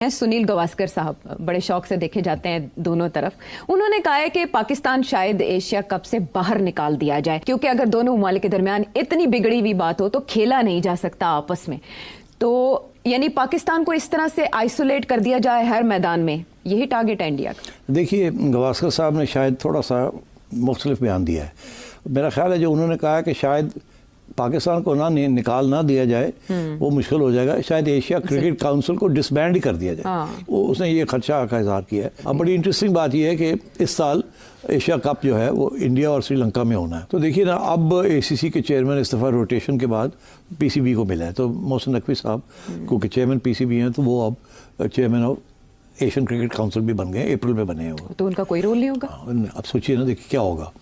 सुनील गावस्कर साहब बड़े शौक से देखे जाते हैं दोनों तरफ। उन्होंने कहा है कि पाकिस्तान शायद एशिया कप से बाहर निकाल दिया जाए, क्योंकि अगर दोनों ममालिक के दरमियान इतनी बिगड़ी हुई बात हो तो खेला नहीं जा सकता आपस में। तो यानी पाकिस्तान को इस तरह से आइसोलेट कर दिया जाए हर मैदान में, यही टारगेट है इंडिया का। देखिए, गावस्कर साहब ने शायद थोड़ा सा मुख्तलिफ बयान दिया है। मेरा ख्याल है जो उन्होंने कहा है कि शायद पाकिस्तान को निकाल ना दिया जाए वो मुश्किल हो जाएगा, शायद एशिया क्रिकेट काउंसिल को डिसबैंड ही कर दिया जाए। वो उसने ये खदशा का इजहार किया है। अब बड़ी इंटरेस्टिंग बात यह है कि इस साल एशिया कप जो है वो इंडिया और श्रीलंका में होना है। तो देखिए ना, अब एसीसी के चेयरमैन इस दफ़ा रोटेशन के बाद पीसीबी को मिला है। तो मोहसिन नकवी साहब क्योंकि चेयरमैन पीसीबी हैं तो वो अब chairman of Asian cricket council भी बन गए, अप्रैल में बने हैं वो। तो उनका कोई रोल नहीं होगा। अब सोचिए ना, देखिए क्या होगा।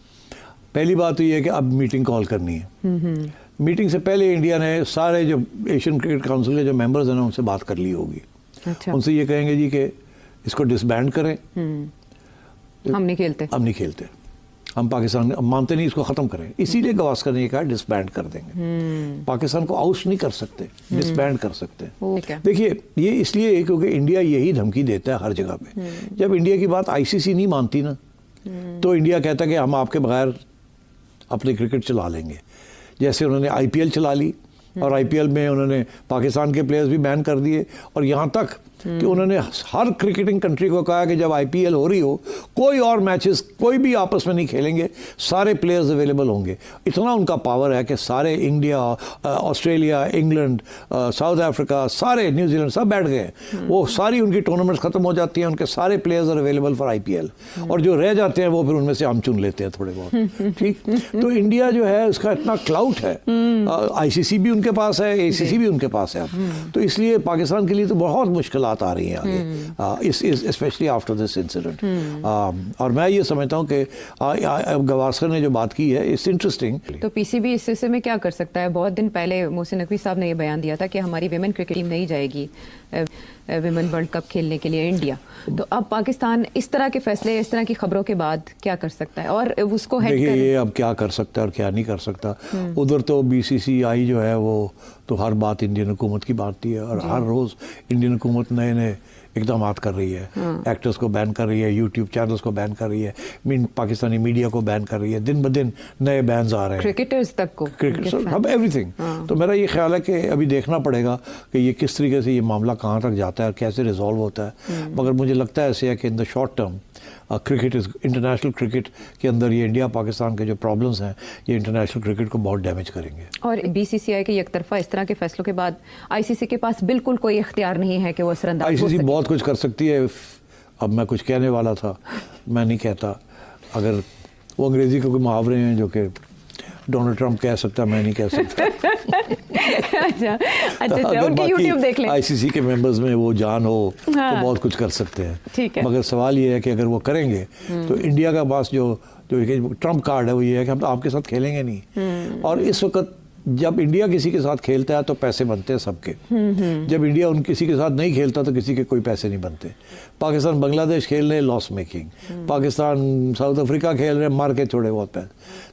पहली बात तो ये है कि अब मीटिंग कॉल करनी है। मीटिंग से पहले इंडिया ने सारे जो एशियन क्रिकेट काउंसिल के जो मेंबर्स हैं ना उनसे बात कर ली होगी। अच्छा। उनसे ये कहेंगे जी कि इसको डिसबैंड करें, हम नहीं खेलते, हम पाकिस्तान मानते नहीं, इसको ख़त्म करें। इसीलिए गावस्कर ने कहा डिसबैंड कर देंगे। पाकिस्तान को आउट नहीं कर सकते, डिसबैंड कर सकते हैं। देखिए, ये इसलिए क्योंकि इंडिया यही धमकी देता है हर जगह पे। जब इंडिया की बात आईसीसी नहीं मानती ना तो इंडिया कहता है कि हम आपके बगैर अपने क्रिकेट चला लेंगे। जैसे उन्होंने आईपीएल चला ली और आईपीएल में उन्होंने पाकिस्तान के प्लेयर्स भी बैन कर दिए, और यहाँ तक कि उन्होंने हर क्रिकेटिंग कंट्री को कहा कि जब आईपीएल हो रही हो कोई और मैचेस कोई भी आपस में नहीं खेलेंगे, सारे प्लेयर्स अवेलेबल होंगे। इतना उनका पावर है कि सारे India, Australia, England, south Africa, सारे न्यूजीलैंड सब बैठ गए। वो सारी उनकी टूर्नामेंट्स खत्म हो जाती हैं, उनके सारे players are available for IPL, और जो रह जाते हैं वो फिर उनमें से हम चुन लेते हैं थोड़े बहुत। ठीक, तो इंडिया जो है उसका इतना क्लाउट है, आईसीसी भी उनके पास है, एसीसी भी उनके पास है। तो इसलिए पाकिस्तान के लिए तो बहुत मुश्किल आ रही है आगे, स्पेशली आफ्टर दिस इंसिडेंट। और मैं ये समझता हूँ कि गावस्कर ने जो बात की है इट्स इंटरेस्टिंग। तो पीसीबी इस सिलसिले में क्या कर सकता है? बहुत दिन पहले मोहसिन नकवी साहब ने ये बयान दिया था कि हमारी विमेन क्रिकेट टीम नहीं जाएगी विमेन वर्ल्ड कप खेलने के लिए इंडिया। तो अब पाकिस्तान इस तरह के फैसले, इस तरह की खबरों के बाद क्या कर सकता है और उसको देखिए ये अब क्या कर सकता है और क्या नहीं कर सकता। उधर तो बीसीसीआई जो है वो तो हर बात इंडियन हुकूमत की बातती है, और हर रोज़ इंडियन हुकूमत नए नए इकदाम कर रही है। एक्टर्स को बैन कर रही है, यूट्यूब चैनल्स को बैन कर रही है, पाकिस्तानी मीडिया को बैन कर रही है। दिन ब दिन नए बैन्स आ रहे हैं, क्रिकेटर्स तक को, सब एवरीथिंग। तो मेरा ये ख्याल है कि अभी देखना पड़ेगा कि ये किस तरीके से ये मामला कहाँ तक जाता है और कैसे रिजॉल्व होता है। मगर मुझे लगता है ऐसे है कि in the short term cricket international cricket के अंदर ये इंडिया पाकिस्तान के जो प्रॉब्लम्स हैं ये इंटरनेशनल क्रिकेट को बहुत डैमेज करेंगे। और बीसीसीआई के एक तरफा इस तरह के फैसलों के बाद आईसीसी के पास बिल्कुल कोई इख्तियार नहीं है कि वो असरअंदाज हो सके। आईसीसी बहुत कुछ कर सकती है। अब मैं कुछ कहने वाला था, मैं नहीं कहता। अगर वो अंग्रेजी के कोई मुहावरे हैं जो कि डोनाल्ड ट्रंप कह सकता, मैं नहीं कह सकता। अच्छा, उनकी यूट्यूब देख लें। आईसीसी के मेंबर्स में वो जान हो तो बहुत कुछ कर सकते हैं। ठीक है। मगर सवाल ये है कि अगर वो करेंगे तो इंडिया का पास जो ट्रंप कार्ड है वो ये है कि हम तो आपके साथ खेलेंगे नहीं। और इस वक्त जब इंडिया किसी के साथ खेलता है तो पैसे बनते हैं सबके। जब इंडिया किसी के साथ नहीं खेलता तो किसी के कोई पैसे नहीं बनते। पाकिस्तान बांग्लादेश खेल रहे loss making, Pakistan south Africa खेल रहे मार के थोड़े बहुत पैसे।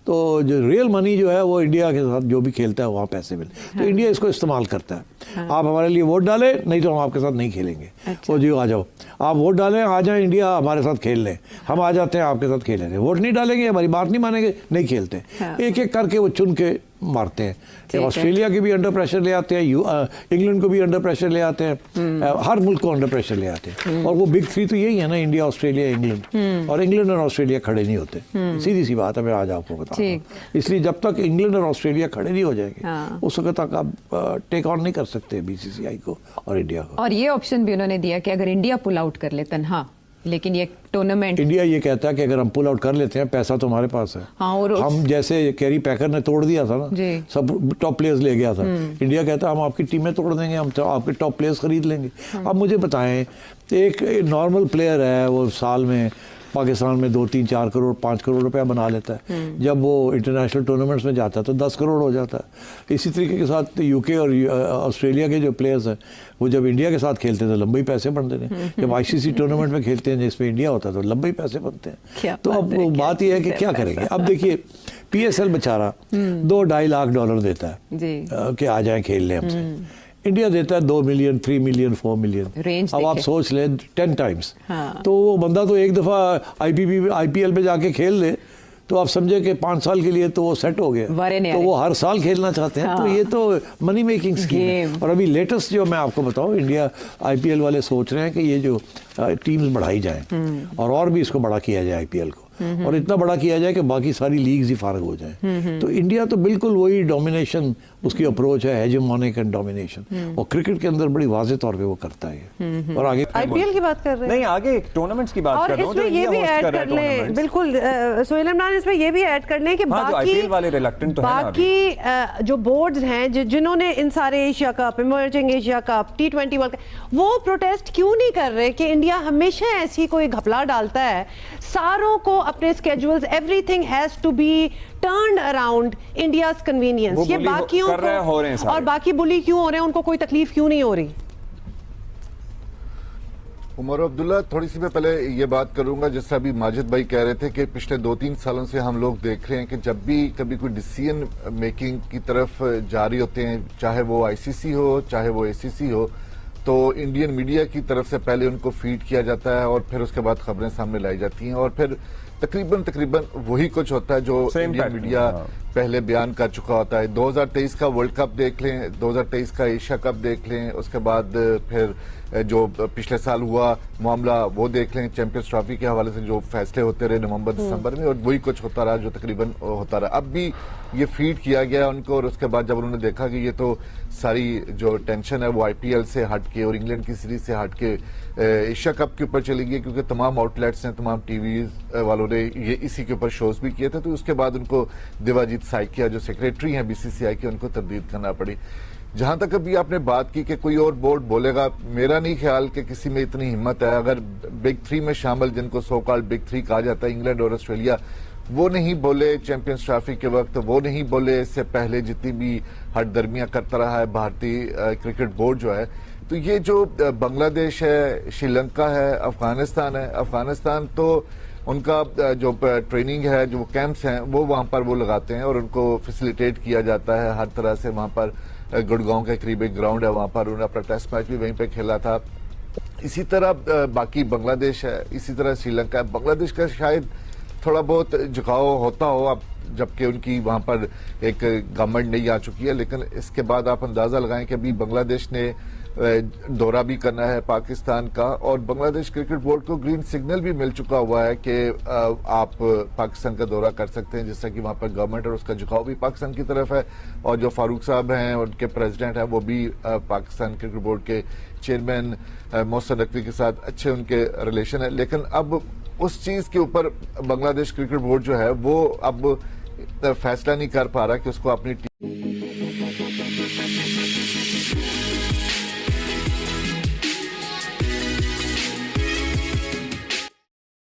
तो जो रियल मनी जो है वो इंडिया के साथ जो भी खेलता है वहाँ पैसे मिलते। तो इंडिया इसको इस्तेमाल करता है। आप हमारे लिए वोट डालें, नहीं तो हम आपके साथ नहीं खेलेंगे। वो जी आ जाओ, आप वोट डालें, आ जाए इंडिया हमारे साथ खेल लें, हम आ जाते हैं आपके साथ खेलेंगे। वोट नहीं डालेंगे, हमारी बात नहीं मानेंगे, नहीं खेलते। एक एक करके वो चुन के मारते हैं। ऑस्ट्रेलिया की भी अंडर प्रेशर ले आते हैं, इंग्लैंड को भी अंडर प्रेशर ले आते हैं, हर मुल्क को अंडर प्रेशर ले आते हैं। और वो बिग थ्री तो यही है ना, इंडिया, ऑस्ट्रेलिया, इंग्लैंड। और इंग्लैंड और ऑस्ट्रेलिया खड़े नहीं होते। सीधी सी बात है, मैं आज आपको बता रहा हूं। इसलिए जब तक इंग्लैंड और ऑस्ट्रेलिया खड़े नहीं हो जाएंगे उस वक्त तक आप टेक ऑन नहीं कर सकते बीसीसीआई को और इंडिया को। और ये ऑप्शन भी उन्होंने दिया कि अगर इंडिया पुल आउट कर ले तन्हा, लेकिन ये टूर्नामेंट, इंडिया ये कहता है कि अगर हम पुल आउट कर लेते हैं पैसा तो हमारे पास है। और हम जैसे कैरी पैकर ने तोड़ दिया था ना, सब टॉप प्लेयर्स ले गया था। इंडिया कहता है हम आपकी टीमें तोड़ देंगे, हम तो आपके टॉप प्लेयर्स खरीद लेंगे। अब मुझे बताएं, एक नॉर्मल प्लेयर है वो साल में पाकिस्तान में 2, 3, 4 करोड़ 5 करोड़ रुपया बना लेता है। जब वो इंटरनेशनल टूर्नामेंट्स में जाता है तो 10 करोड़ हो जाता है। इसी तरीके के साथ यूके और ऑस्ट्रेलिया के जो प्लेयर्स हैं वो जब इंडिया के साथ खेलते हैं तो लंबे पैसे बनते हैं। जब आईसीसी टूर्नामेंट में खेलते हैं जिसमें इंडिया होता है तो लंबे पैसे बनते हैं। तो अब वो बात यह है कि क्या करेंगे। अब देखिए पीएसएल बेचारा $2-2.5 लाख देता है कि आ जाए खेल लें हमसे। इंडिया देता है 2 मिलियन, 3 मिलियन, 4 मिलियन। रेंज अब आप सोच लें 10 टाइम्स। तो वो बंदा तो एक दफ़ा IPL में जाके खेल ले तो आप समझे कि 5 साल के लिए तो वो सेट हो गया, तो वो हर साल खेलना चाहते हैं। तो ये तो मनी मेकिंग स्कीम है। और अभी लेटेस्ट जो मैं आपको बताऊं, इंडिया IPL वाले सोच रहे हैं कि ये जो टीम्स बढ़ाई जाएं और भी इसको बड़ा किया जाए IPL को, और इतना बड़ा किया जाए कि बाकी सारी लीग्स ही फारग हो जाएं। तो इंडिया तो बिल्कुल वही डोमिनेशन उसकी अप्रोच है, हेजेमोनिक एंड डोमिनेशन, और क्रिकेट के अंदर बड़ी वाज़ेह तौर पे वो करता है। और आगे IPL की बात कर रहे हैं, नहीं आगे टूर्नामेंट्स की बात कर रहा हूं, और इसमें ये भी ऐड कर लें, बिल्कुल सोहेल इमरान, इसमें ये भी ऐड कर लें कि बाकी IPL वाले रिलक्टेंट तो बाकी जो बोर्ड्स हैं जिन्होंने इन सारे Asia cup, emerging Asia cup, T20 world cup, वो प्रोटेस्ट क्यों नहीं कर रहे कि इंडिया हमेशा ऐसी कोई घपला डालता है, सारों को अपने schedules, everything has to be turned around India's convenience. ये बाकियों हो रहे हैं और बाकी बुली क्यों हो रहे हैं, उनको कोई तकलीफ क्यों नहीं हो रही? उमर अब्दुल्ला, थोड़ी सी मैं पहले ये बात करूंगा, जैसे अभी माजिद भाई कह रहे थे कि पिछले 2-3 सालों से हम लोग देख रहे हैं कि जब भी कभी कोई डिसीजन मेकिंग की तरफ जारी होते हैं, चाहे वो ICC हो चाहे वो ACC हो, तो इंडियन मीडिया की तरफ से पहले उनको फीड किया जाता है और फिर उसके बाद खबरें सामने लाई जाती हैं, और फिर तकरीबन वही कुछ होता है जो इंडियन मीडिया पहले बयान कर चुका होता है। 2023 का वर्ल्ड कप देख लें, 2023 का एशिया कप देख लें, उसके बाद फिर जो पिछले साल हुआ मामला वो देख लें, चैंपियंस ट्रॉफी के हवाले से जो फैसले होते रहे नवंबर दिसंबर में, और वही कुछ होता रहा जो तकरीबन होता रहा। अब भी ये फीड किया गया उनको, और उसके बाद जब उन्होंने देखा कि ये तो सारी जो टेंशन है वो IPL से हट के और इंग्लैंड की सीरीज से हट के एशिया कप के ऊपर चली गई, क्योंकि तमाम आउटलेट्स हैं, तमाम टीवी वालों ने ये इसी के ऊपर शोज भी किए थे, तो उसके बाद उनको देवाजीत साइकिया जो सेक्रेटरी हैं BCCI के, उनको तब्दील करना पड़ी। जहां तक अभी आपने बात की कि कोई और बोर्ड बोलेगा, मेरा नहीं ख्याल कि किसी में इतनी हिम्मत है। अगर बिग 3 में शामिल, जिनको सो कॉल्ड बिग 3 कहा जाता है, इंग्लैंड और ऑस्ट्रेलिया, वो नहीं बोले चैंपियंस ट्रॉफी के वक्त, वो नहीं बोले इससे पहले जितनी भी हटदर्मियां करता रहा है भारतीय क्रिकेट बोर्ड जो है, तो ये जो बांग्लादेश है, श्रीलंका है, अफगानिस्तान है, अफगानिस्तान तो उनका जो ट्रेनिंग है, जो कैंप्स हैं, वो वहां पर वो लगाते हैं और उनको फैसिलिटेट किया जाता है हर तरह से। वहां पर गुड़गांव के करीब एक ग्राउंड है, वहां पर उन्होंने अपना टेस्ट मैच भी वहीं पे खेला था। इसी तरह बाकी बांग्लादेश है, इसी तरह श्रीलंका है। बांग्लादेश का शायद थोड़ा बहुत झुकाव होता हो अब, जबकि उनकी वहां पर एक गवर्नमेंट नहीं आ चुकी है, लेकिन इसके बाद आप अंदाजा लगाएं कि अभी बांग्लादेश ने दौरा भी करना है पाकिस्तान का, और बांग्लादेश क्रिकेट बोर्ड को ग्रीन सिग्नल भी मिल चुका हुआ है कि आप पाकिस्तान का दौरा कर सकते हैं, जिससे कि वहां पर गवर्नमेंट और उसका झुकाव भी पाकिस्तान की तरफ है। और जो फारूक साहब हैं, उनके प्रेसिडेंट हैं, वो भी पाकिस्तान क्रिकेट बोर्ड के चेयरमैन मोहसिन नकवी के साथ अच्छे उनके रिलेशन है। लेकिन अब उस चीज के ऊपर बांग्लादेश क्रिकेट बोर्ड जो है वो अब फैसला नहीं कर पा रहा कि उसको अपनी टीम